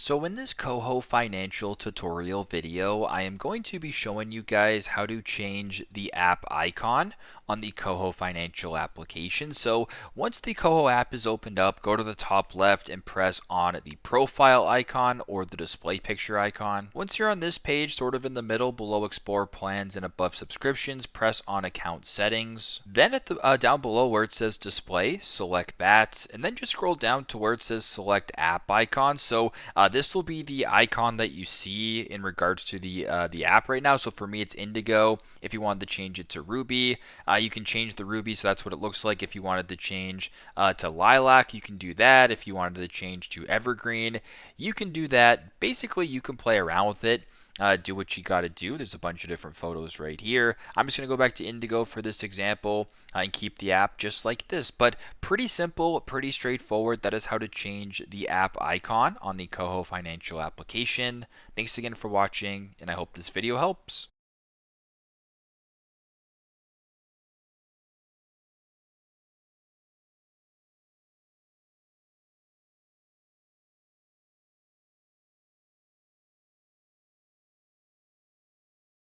So in this KOHO Financial tutorial video, I am going to be showing you guys how to change the app icon on the KOHO Financial application. So once the KOHO app is opened up, go to the top left and press on the profile icon or the display picture icon. Once you're on this page, sort of in the middle below Explore Plans and above Subscriptions, press on Account Settings. Then at the down below where it says Display, select that, and then just scroll down to where it says Select App Icon. So this will be the icon that you see in regards to the app right now. So for me, it's Indigo. If you wanted to change it to Ruby, you can change the Ruby, so that's what it looks like. If you wanted to change to Lilac, you can do that. If you wanted to change to Evergreen, you can do that. Basically, you can play around with it. Do what you got to do. There's a bunch of different photos right here. I'm just going to go back to Indigo for this example and keep the app just like this. But pretty simple, pretty straightforward. That is how to change the app icon on the KOHO Financial application. Thanks again for watching, and I hope this video helps.